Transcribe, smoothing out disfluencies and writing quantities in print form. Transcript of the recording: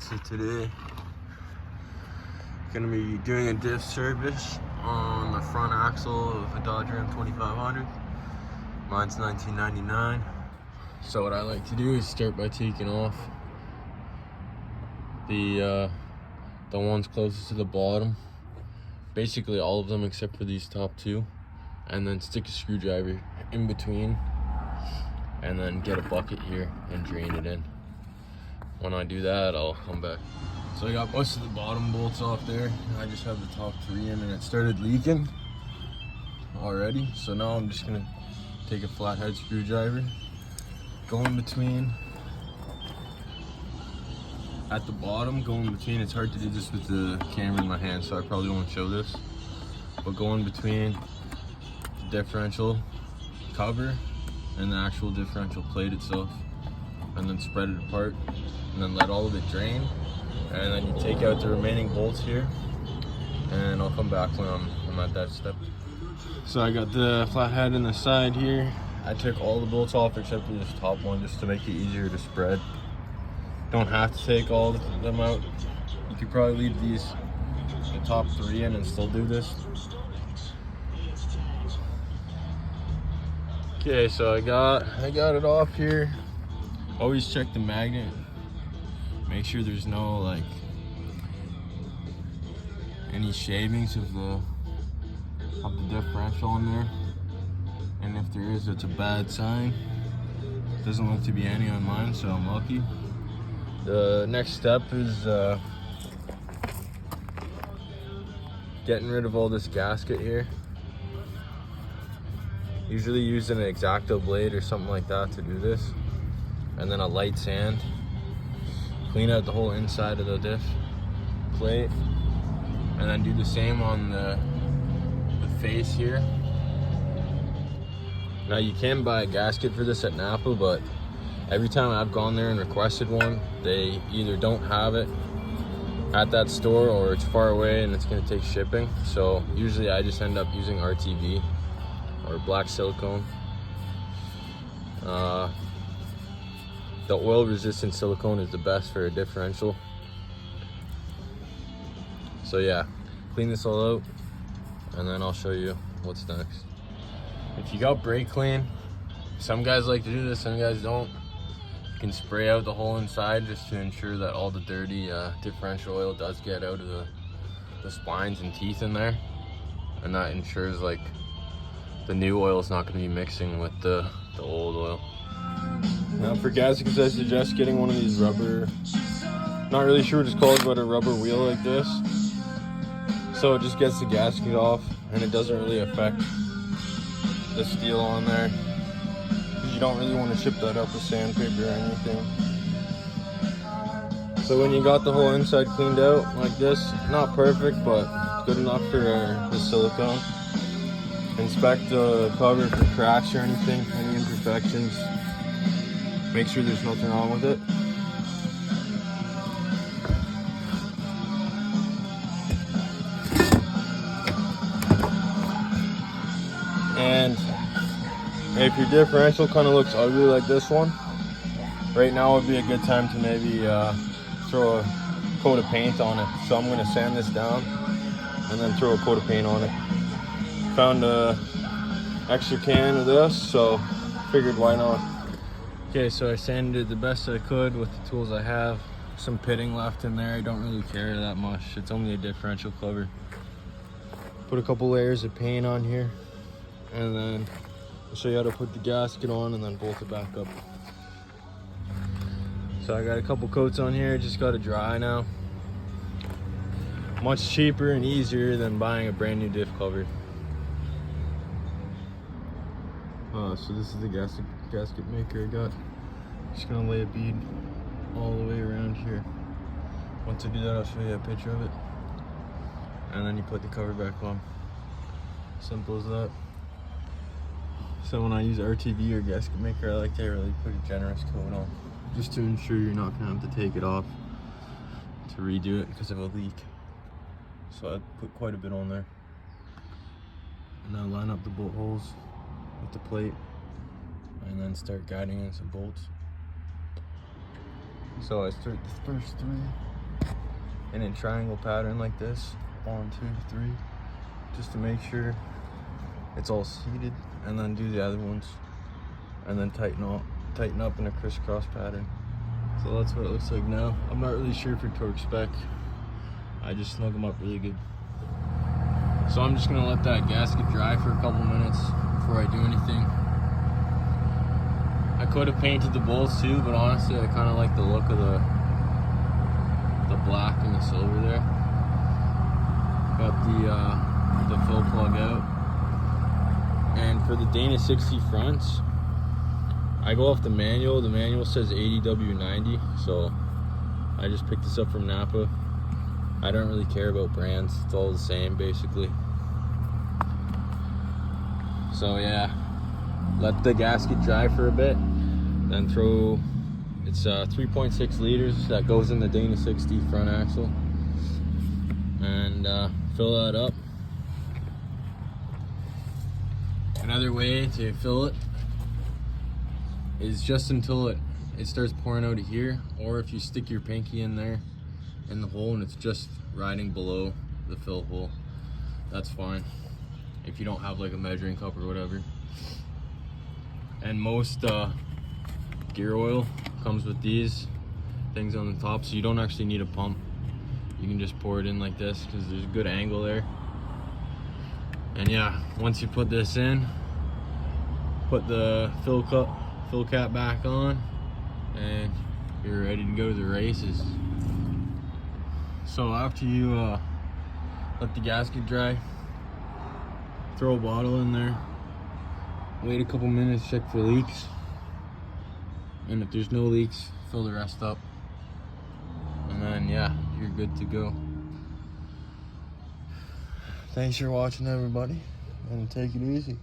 So today, gonna be doing a diff service on the front axle of a Dodge Ram 2500. Mine's 1999. So what I like to do is start by taking off the ones closest to the bottom, basically all of them except for these top two, and then stick a screwdriver in between, and then get a bucket here and drain it in. When I do that, I'll come back. So I got most of the bottom bolts off there. I just have the top three in, and it started leaking already. So now I'm just gonna take a flathead screwdriver, go in between at the bottom, go in between. It's hard to do this with the camera in my hand, so I probably won't show this. But go in between the differential cover and the actual differential plate itself, and then spread it apart, and then let all of it drain. And then you take out the remaining bolts here, and I'll come back when I'm at that step. So I got the flathead in the side here. I took all the bolts off except for this top one, just to make it easier to spread. Don't have to take all of them out. You could probably leave the top three in and still do this. Okay, so I got it off here. Always check the magnet. Make sure there's no any shavings of the differential in there. And if there is, it's a bad sign. Doesn't look to be any on mine, so I'm lucky. The next step is getting rid of all this gasket here. Usually using an X-Acto blade or something like that to do this. And then a light sand. Clean out the whole inside of the diff plate. And then do the same on the face here. Now you can buy a gasket for this at Napa, but every time I've gone there and requested one, they either don't have it at that store or it's far away and it's gonna take shipping. So usually I just end up using RTV or black silicone. The oil resistant silicone is the best for a differential. So yeah, clean this all out and then I'll show you what's next. If you got brake clean, some guys like to do this, some guys don't. You can spray out the whole inside just to ensure that all the dirty differential oil does get out of the splines and teeth in there, and that ensures the new oil is not going to be mixing with the old oil. Now for gaskets, I suggest getting one of these rubber, not really sure what it's called, but a rubber wheel like this. So it just gets the gasket off and it doesn't really affect the steel on there. You don't really want to chip that up with sandpaper or anything. So when you got the whole inside cleaned out like this, not perfect, but good enough for the silicone. Inspect the cover for cracks or anything, any imperfections. Make sure there's nothing wrong with it. And if your differential kind of looks ugly like this one, right now would be a good time to maybe throw a coat of paint on it. So I'm going to sand this down and then throw a coat of paint on it. Found a extra can of this, so figured why not. Okay, so I sanded it the best I could with the tools I have. Some pitting left in there. I don't really care that much. It's only a differential cover. Put a couple layers of paint on here, and then I'll show you how to put the gasket on and then bolt it back up. So I got a couple coats on here, just got to dry now. Much cheaper and easier than buying a brand new diff cover. So this is the gasket maker I got. Just gonna lay a bead all the way around here. Once I do that, I'll show you a picture of it. And then you put the cover back on. Simple as that. So when I use RTV or gasket maker, I like to really put a generous coat on, just to ensure you're not gonna have to take it off to redo it because of a leak. So I put quite a bit on there. And now line up the bolt holes with the plate and then start guiding in some bolts. So I start the first three in a triangle pattern like this. 1, 2, 3, just to make sure it's all seated, and then do the other ones, and then tighten up in a crisscross pattern. So that's what it looks like now. I'm not really sure for torque spec. I just snug them up really good. So I'm just gonna let that gasket dry for a couple minutes before I do anything. I could have painted the bolts too, but honestly I kind of like the look of the black and the silver there. Got the fill plug out. And for the Dana 60 fronts, I go off the manual. The manual says 80W90, so I just picked this up from Napa. I don't really care about brands, it's all the same basically. So yeah, let the gasket dry for a bit, then throw, it's 3.6 liters that goes in the Dana 60 front axle, and fill that up. Another way to fill it is just until it starts pouring out of here, or if you stick your pinky in there in the hole and it's just riding below the fill hole, that's fine if you don't have like a measuring cup or whatever. And most gear oil comes with these things on the top, so you don't actually need a pump. You can just pour it in like this because there's a good angle there. And yeah, once you put this in, put the fill cap back on, and you're ready to go to the races. So after you let the gasket dry, throw a bottle in there, wait a couple minutes, check for leaks, and if there's no leaks, fill the rest up, and then yeah, you're good to go. Thanks for watching, everybody, and take it easy.